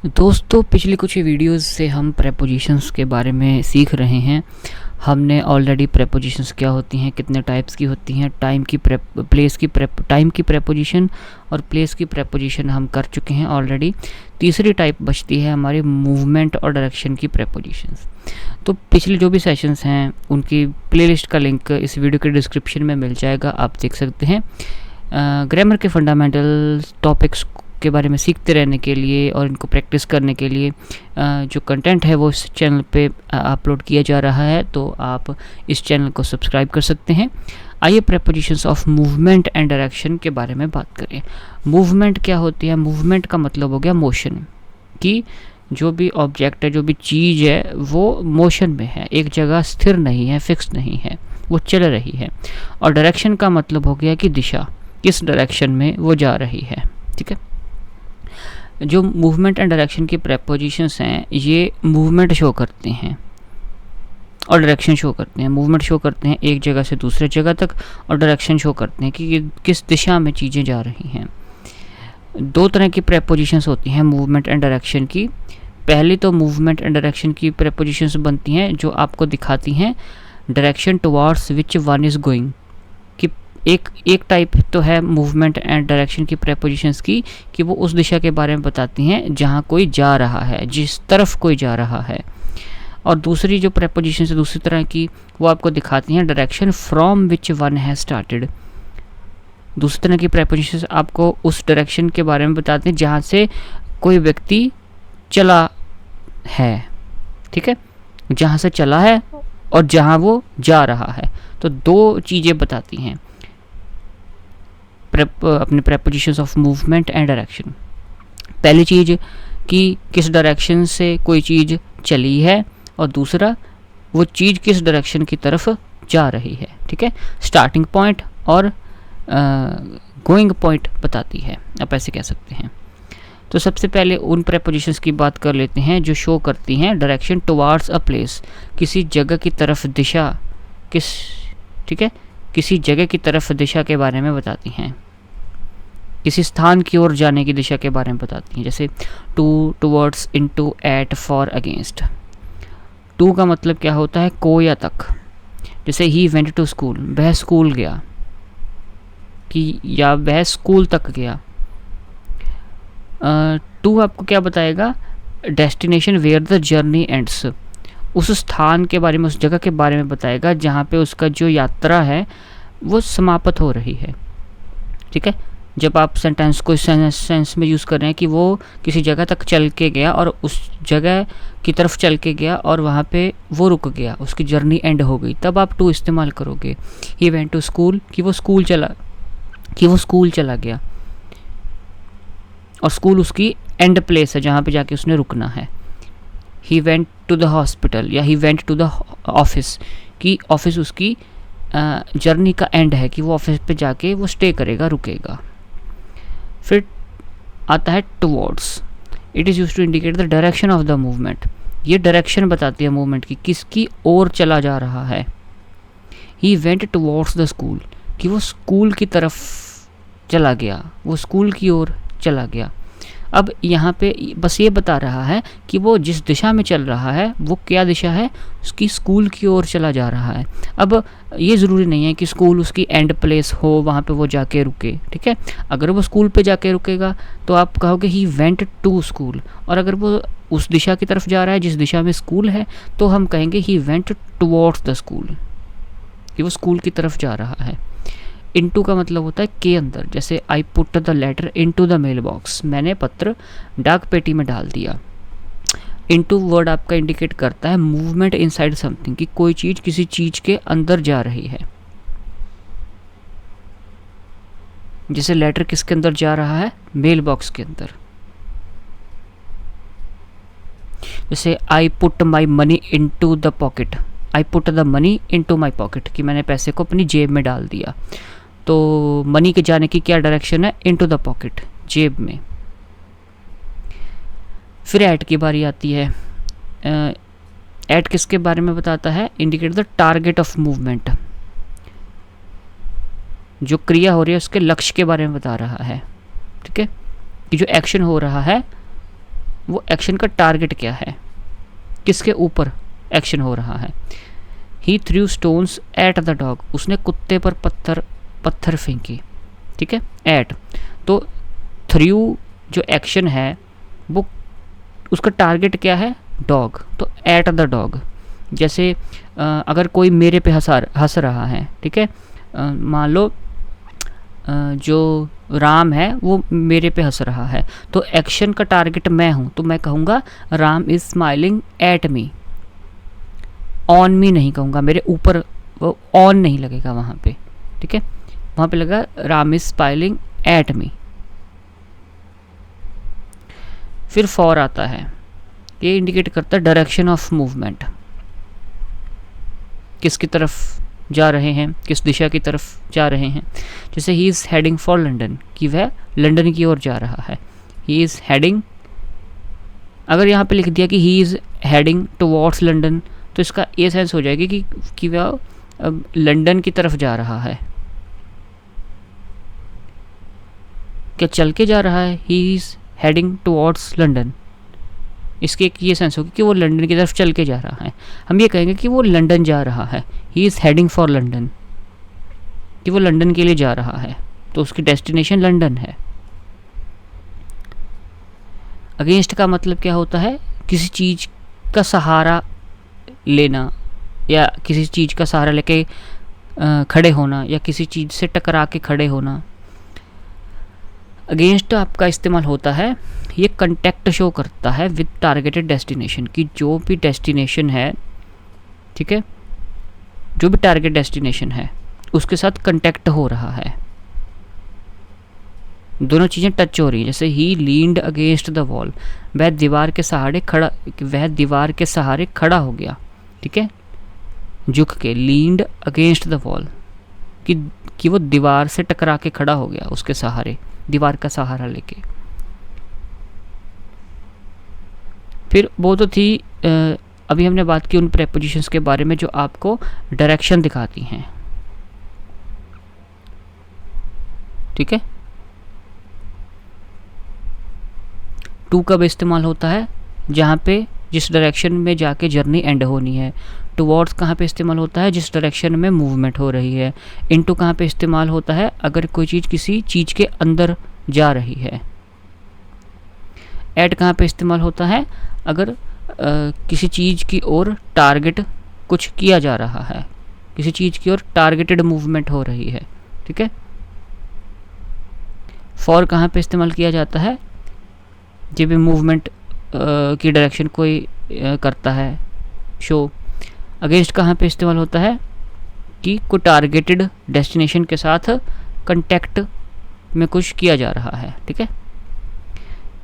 दोस्तों पिछली कुछ वीडियोस से हम प्रेपोजिशंस के बारे में सीख रहे हैं। हमने ऑलरेडी प्रेपोजिशंस क्या होती हैं, कितने टाइप्स की होती हैं, टाइम की प्रेपोजिशन और प्लेस की प्रेपोजिशन हम कर चुके हैं ऑलरेडी। तीसरी टाइप बचती है हमारी मूवमेंट और डायरेक्शन की प्रेपोजिशंस। तो पिछले जो भी सेशंस हैं उनकी प्लेलिस्ट का लिंक इस वीडियो के डिस्क्रिप्शन में मिल जाएगा, आप देख सकते हैं। ग्रामर के फंडामेंटल टॉपिक्स के बारे में सीखते रहने के लिए और इनको प्रैक्टिस करने के लिए जो कंटेंट है वो इस चैनल पे अपलोड किया जा रहा है, तो आप इस चैनल को सब्सक्राइब कर सकते हैं। आइए prepositions of movement and direction के बारे में बात करें। मूवमेंट क्या होती है? मूवमेंट का मतलब हो गया मोशन, कि जो भी ऑब्जेक्ट है, जो भी चीज़ है वो मोशन में है, एक जगह स्थिर नहीं है, फिक्स नहीं है, वो चल रही है। और डायरेक्शन का मतलब हो गया कि दिशा, किस डायरेक्शन में वो जा रही है। ठीक है, जो मूवमेंट एंड डायरेक्शन की प्रेपोजिशंस हैं ये मूवमेंट शो करते हैं और डायरेक्शन शो करते हैं। मूवमेंट शो करते हैं एक जगह से दूसरे जगह तक, और डायरेक्शन शो करते हैं कि किस दिशा में चीज़ें जा रही हैं। दो तरह की प्रेपोजिशंस होती हैं मूवमेंट एंड डायरेक्शन की। पहली तो मूवमेंट एंड डायरेक्शन की प्रेपोजिशंस बनती हैं जो आपको दिखाती हैं direction towards which one is going. एक टाइप तो है मूवमेंट एंड डायरेक्शन की प्रेपोजिशंस की कि वो उस दिशा के बारे में बताती हैं जहाँ कोई जा रहा है, जिस तरफ कोई जा रहा है। और दूसरी जो प्रेपोजिशन है दूसरी तरह की, वो आपको दिखाती हैं direction from which one has started. दूसरी तरह की प्रेपोजिशंस आपको उस डायरेक्शन के बारे में बताते हैं जहाँ से कोई व्यक्ति चला है। ठीक है, जहाँ से चला है और जहाँ वो जा रहा है, तो दो चीज़ें बताती हैं अपने prepositions of movement and direction. पहली चीज़ कि किस डायरेक्शन से कोई चीज़ चली है, और दूसरा वो चीज़ किस डायरेक्शन की तरफ जा रही है। ठीक है, स्टार्टिंग पॉइंट और गोइंग पॉइंट बताती है, आप ऐसे कह सकते हैं। तो सबसे पहले उन प्रेपोजिशंस की बात कर लेते हैं जो शो करती हैं डायरेक्शन टुवार्ड्स अ प्लेस, किसी जगह की तरफ दिशा, ठीक है, किसी जगह की तरफ दिशा के बारे में बताती हैं, किसी स्थान की ओर जाने की दिशा के बारे में बताती हैं। जैसे to, towards, into, at, for, against. To का मतलब क्या होता है? को या तक। जैसे ही वेंट टू स्कूल, वह स्कूल गया, कि या वह स्कूल तक गया। टू आपको क्या बताएगा? Destination where the journey ends, उस स्थान के बारे में, उस जगह के बारे में बताएगा जहाँ पे उसका जो यात्रा है वो समाप्त हो रही है। ठीक है, जब आप सेंटेंस को सेंस में यूज़ कर रहे हैं कि वो किसी जगह तक चल के गया और उस जगह की तरफ चल के गया और वहाँ पे वो रुक गया, उसकी जर्नी एंड हो गई, तब आप टू इस्तेमाल करोगे। ही वेंट टू स्कूल, कि वो स्कूल चला गया, और स्कूल उसकी एंड प्लेस है जहाँ पे जाके उसने रुकना है। He went to the hospital या he went to the office, कि ऑफिस उसकी जर्नी का एंड है, कि वो ऑफिस पे जाके वो स्टे करेगा, रुकेगा। फिर आता है towards. It is used to indicate the direction of the movement, ये डायरेक्शन बताती है मूवमेंट की, किसकी ओर चला जा रहा है। He went towards the school, कि वो स्कूल की तरफ चला गया, वो स्कूल की ओर चला गया। अब यहाँ पे बस ये बता रहा है कि वो जिस दिशा में चल रहा है वो क्या दिशा है, उसकी स्कूल की ओर चला जा रहा है। अब ये ज़रूरी नहीं है कि स्कूल उसकी एंड प्लेस हो, वहाँ पे वो जाके रुके। ठीक है, अगर वो स्कूल पे जाके रुकेगा तो आप कहोगे ही वेंट टू स्कूल, और अगर वो उस दिशा की तरफ जा रहा है जिस दिशा में स्कूल है तो हम कहेंगे he went towards the school, कि वो स्कूल की तरफ जा रहा है। इनटू का मतलब होता है के अंदर। जैसे I put the letter into the mail box, मैंने पत्र डाक पेटी में डाल दिया। इनटू वर्ड आपका इंडिकेट करता है मूवमेंट इनसाइड समथिंग, कि कोई चीज़ किसी चीज़ के अंदर जा रही है। जैसे लेटर किसके अंदर जा रहा है? मेल बॉक्स के अंदर। जैसे I put my money into the pocket, I put the money into my pocket, कि मैंने पैसे को अपनी जेब में डाल दिया। तो मनी के जाने की क्या डायरेक्शन है? इनटू द पॉकेट, जेब में। फिर ऐट की बारी आती है। ऐट किसके बारे में बताता है? Indicate the target of movement, जो क्रिया हो रही है उसके लक्ष्य के बारे में बता रहा है। ठीक है, कि जो एक्शन हो रहा है वो एक्शन का टारगेट क्या है, किसके ऊपर एक्शन हो रहा है। He threw stones at the dog, उसने कुत्ते पर पत्थर फेंके, ठीक है। एट, तो थ्रू जो एक्शन है वो उसका टारगेट क्या है, डॉग, तो एट द डॉग। जैसे अगर कोई मेरे पे हंस रहा है, ठीक है, मान लो जो राम है वो मेरे पे हंस रहा है, तो एक्शन का टारगेट मैं हूँ, तो मैं कहूँगा Ram is smiling at me, on me नहीं कहूँगा, मेरे ऊपर वो ऑन नहीं लगेगा वहाँ पे, ठीक है, वहाँ पे लगा Ram is smiling at me. फिर फॉर आता है, ये इंडिकेट करता है डायरेक्शन ऑफ मूवमेंट, किसकी तरफ जा रहे हैं, किस दिशा की तरफ जा रहे हैं। जैसे he is heading for London, कि वह लंदन की ओर जा रहा है, ही इज़ हेडिंग। अगर यहाँ पे लिख दिया कि he is heading towards London, तो इसका ये सेंस हो जाएगी कि वह लंदन की तरफ जा रहा है। क्या चल के जा रहा है, he is heading towards London, इसके एक ये सेंस होगी कि वो लंदन की तरफ चल के जा रहा है। हम ये कहेंगे कि वो लंदन जा रहा है, he is heading for London, कि वो लंदन के लिए जा रहा है, तो उसकी डेस्टिनेशन लंदन है। अगेंस्ट का मतलब क्या होता है, किसी चीज़ का सहारा लेना, या किसी चीज़ का सहारा लेके खड़े होना, या किसी चीज़ से टकरा के खड़े होना। अगेंस्ट आपका इस्तेमाल होता है, ये कंटेक्ट शो करता है विद टारगेटेड डेस्टिनेशन, की जो भी डेस्टिनेशन है, ठीक है, जो भी टारगेट डेस्टिनेशन है उसके साथ कंटेक्ट हो रहा है, दोनों चीज़ें टच हो रही हैं। जैसे ही लीन्ड अगेंस्ट द वॉल, वह दीवार के सहारे खड़ा हो गया, ठीक है, झुक के, लीन्ड अगेंस्ट द वॉल, कि वो दीवार से टकरा के खड़ा हो गया, उसके सहारे, दीवार का सहारा लेके। फिर वो तो थी अभी हमने बात की उन प्रेपोजिशंस के बारे में जो आपको डायरेक्शन दिखाती हैं, ठीक है। टू कब इस्तेमाल होता है, जहाँ पे जिस डायरेक्शन में जाके जर्नी एंड होनी है। टुवर्ड्स कहाँ पे इस्तेमाल होता है, जिस डायरेक्शन में मूवमेंट हो रही है। इनटू कहाँ पे इस्तेमाल होता है, अगर कोई चीज़ किसी चीज़ के अंदर जा रही है। एट कहाँ पे इस्तेमाल होता है, अगर किसी चीज़ की ओर टारगेट कुछ किया जा रहा है, किसी चीज़ की ओर टारगेटेड मूवमेंट हो रही है, ठीक है। फॉर कहाँ पे इस्तेमाल किया जाता है, जब भी मूवमेंट की डायरेक्शन कोई करता है, शो। अगेंस्ट कहाँ पे इस्तेमाल होता है, कि कोई टारगेटेड डेस्टिनेशन के साथ कंटेक्ट में कुछ किया जा रहा है, ठीक है।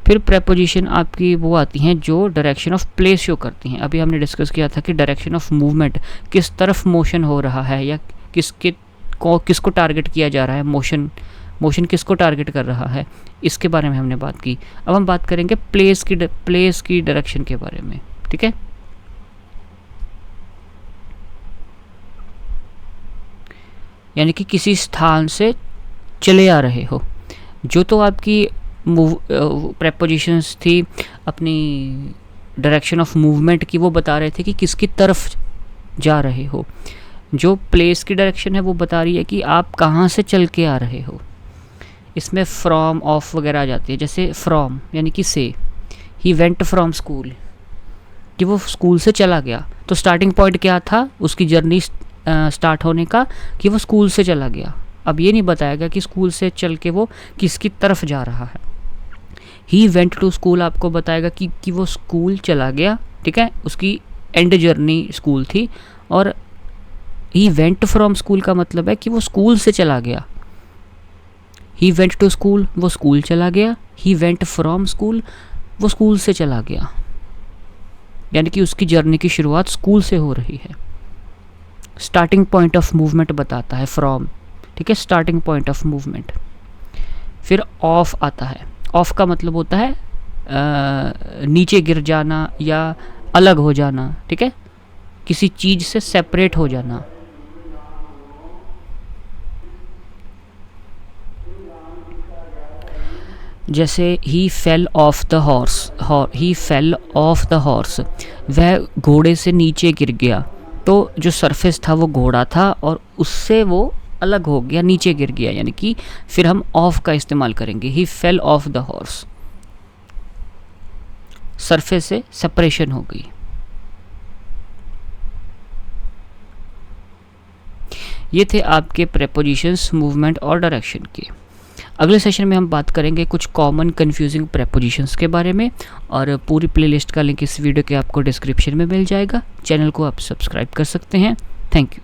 फिर प्रेपोजिशन आपकी वो आती हैं जो डायरेक्शन ऑफ प्लेस शो करती हैं। अभी हमने डिस्कस किया था कि डायरेक्शन ऑफ मूवमेंट, किस तरफ मोशन हो रहा है, या किसको टारगेट किया जा रहा है, मोशन किसको टारगेट कर रहा है, इसके बारे में हमने बात की। अब हम बात करेंगे प्लेस की डायरेक्शन के बारे में, ठीक है। यानी कि किसी स्थान से चले आ रहे हो। जो तो आपकी प्रेपोजिशंस थी अपनी डायरेक्शन ऑफ मूवमेंट की, वो बता रहे थे कि किसकी तरफ जा रहे हो। जो प्लेस की डायरेक्शन है वो बता रही है कि आप कहाँ से चल के आ रहे हो। इसमें फ्रॉम, ऑफ वगैरह आ जाती है। जैसे फ्रॉम यानी कि से, ही वेंट फ्रॉम स्कूल, कि वो स्कूल से चला गया। तो स्टार्टिंग पॉइंट क्या था उसकी जर्नी स्टार्ट होने का, कि वो स्कूल से चला गया। अब ये नहीं बताया गया कि स्कूल से चल के वो किसकी तरफ जा रहा है। ही वेंट टू स्कूल आपको बताएगा कि वो स्कूल चला गया, ठीक है, उसकी एंड जर्नी स्कूल थी। और ही वेंट फ्रॉम स्कूल का मतलब है कि वो स्कूल से चला गया। ही वेंट टू स्कूल, वो स्कूल चला गया। ही वेंट फ्रॉम स्कूल, वो स्कूल से चला गया, यानी कि उसकी जर्नी की शुरुआत स्कूल से हो रही है। स्टार्टिंग पॉइंट ऑफ मूवमेंट बताता है फ्रॉम, ठीक है, स्टार्टिंग पॉइंट ऑफ मूवमेंट। फिर ऑफ आता है। ऑफ का मतलब होता है नीचे गिर जाना या अलग हो जाना, ठीक है, किसी चीज़ से सेपरेट हो जाना। जैसे he fell off the horse, he fell off the horse, वह घोड़े से नीचे गिर गया। तो जो सरफेस था वो घोड़ा था और उससे वो अलग हो गया, नीचे गिर गया, यानी कि फिर हम ऑफ का इस्तेमाल करेंगे। He fell off the horse, surface से सेपरेशन हो गई। ये थे आपके प्रेपोजिशंस मूवमेंट और डायरेक्शन के। अगले सेशन में हम बात करेंगे कुछ कॉमन कंफ्यूजिंग प्रेपोजिशंस के बारे में, और पूरी प्लेलिस्ट का लिंक इस वीडियो के आपको डिस्क्रिप्शन में मिल जाएगा। चैनल को आप सब्सक्राइब कर सकते हैं। Thank you.